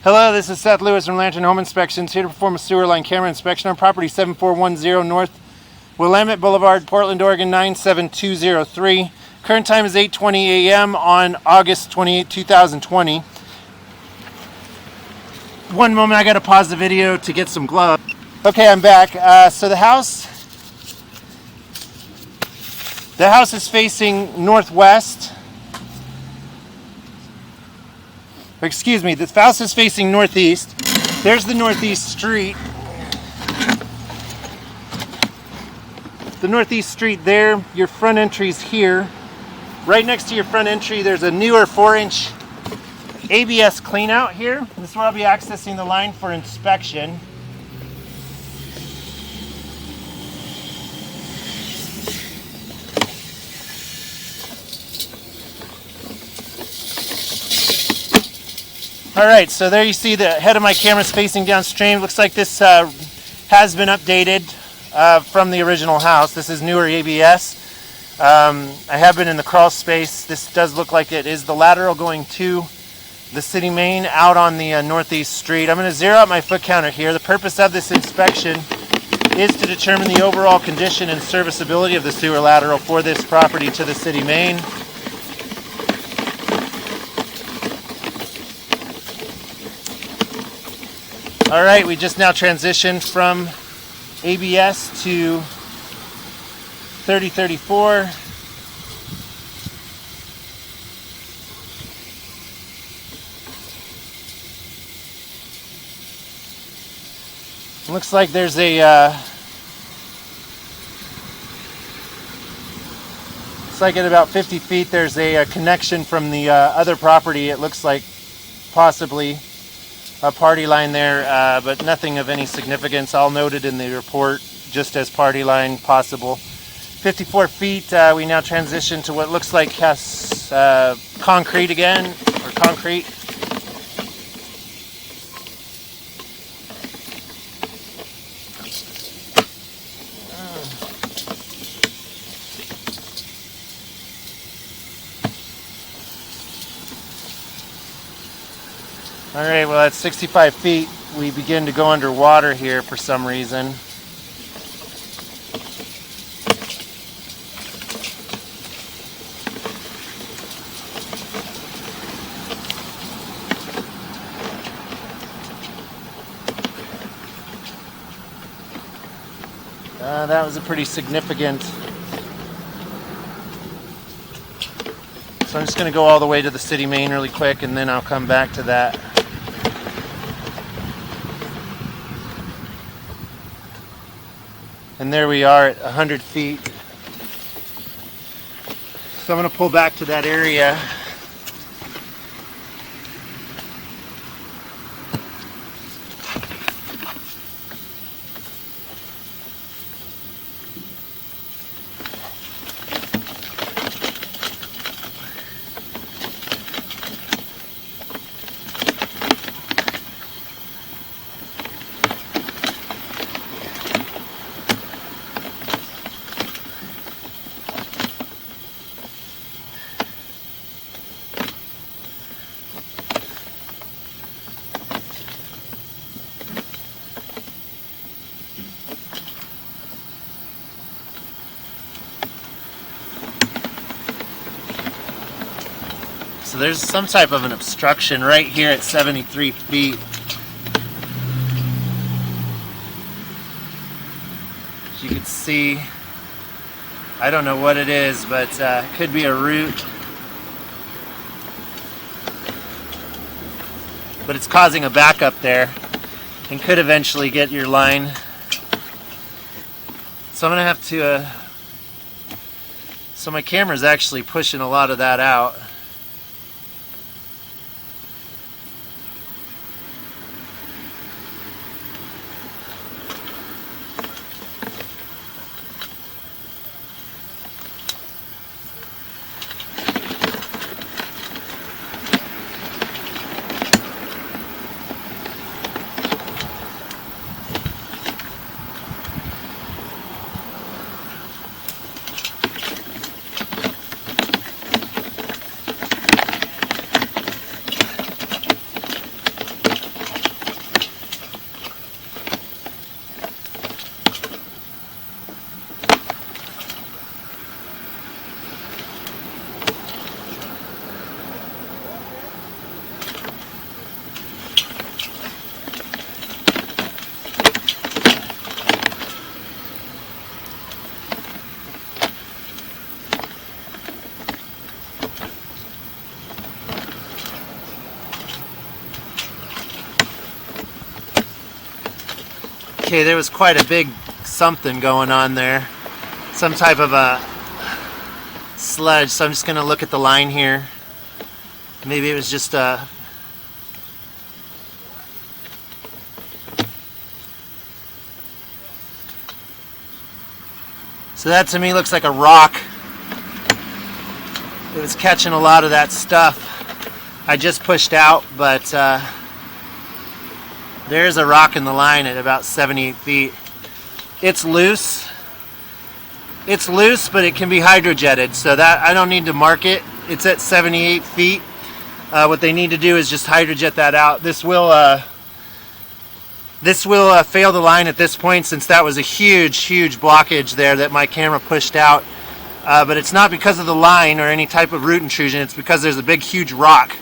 Hello, this is Seth Lewis from Lantern Home Inspections, here to perform a sewer line camera inspection on property 7410 North Willamette Boulevard, Portland, Oregon 97203. Current time is 8:20 a.m. on August 28, 2020. One moment, I gotta pause the video to get some gloves. Okay, I'm back. So the house is facing northwest. Excuse me, the house is facing northeast. There's the northeast street. The northeast street there, your front entry's here. Right next to your front entry, there's a newer 4-inch ABS cleanout here. This is where I'll be accessing the line for inspection. Alright, so there you see the head of my camera is facing downstream. Looks like this has been updated from the original house. This is newer ABS. I have been in the crawl space. This does look like it is the lateral going to the city main out on the northeast street. I'm going to zero out my foot counter here. The purpose of this inspection is to determine the overall condition and serviceability of the sewer lateral for this property to the city main. Alright, we just now transitioned from ABS to 3034. Looks like there's a looks like at about 50 feet there's a connection from the other property. It looks like possibly a party line there, but nothing of any significance. I'll note it in the report just as party line possible. 54 feet, we now transition to what looks like has concrete again, or concrete. Alright, well at 65 feet we begin to go underwater here for some reason. That was a pretty significant. So I'm just going to go all the way to the city main really quick and then I'll come back to that. And there we are at 100 feet. So I'm going to pull back to that area. So there's some type of an obstruction right here at 73 feet. As you can see, I don't know what it is, but it could be a root. But it's causing a backup there and could eventually get your line. So I'm going to have to... so my camera's actually pushing a lot of that out. Okay, there was quite a big something going on there. Some type of a sludge, so I'm just going to look at the line here. Maybe it was just a... So that to me looks like a rock. It was catching a lot of that stuff I just pushed out, but there's a rock in the line at about 78 feet. It's loose. It's loose, but it can be hydrojetted, so that I don't need to mark it. It's at 78 feet. What they need to do is just hydrojet that out. This will fail the line at this point, since that was a huge blockage there that my camera pushed out. But it's not because of the line or any type of root intrusion. It's because there's a big huge rock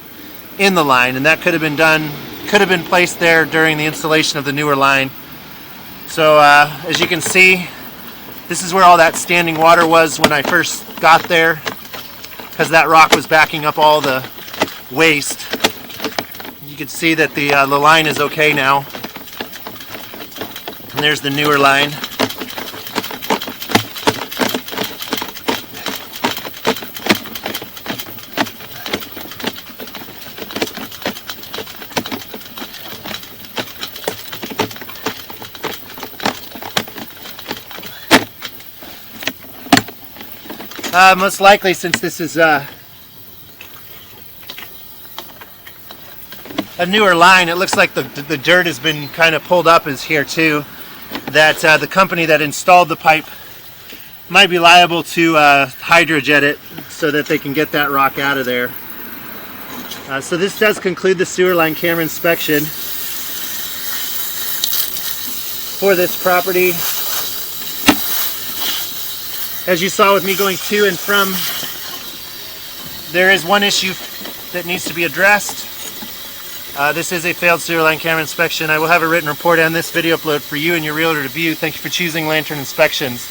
in the line, and that could have been placed there during the installation of the newer line. So as you can see, this is where all that standing water was when I first got there, because that rock was backing up all the waste. You can see that the line is okay now. And there's the newer line. Most likely, since this is a newer line, it looks like the dirt has been kind of pulled up is here too. That the company that installed the pipe might be liable to hydrojet it so that they can get that rock out of there. So this does conclude the sewer line camera inspection for this property. As you saw with me going to and from, there is one issue that needs to be addressed. This is a failed sewer line camera inspection. I will have a written report and this video upload for you and your realtor to view. Thank you for choosing Lantern Inspections.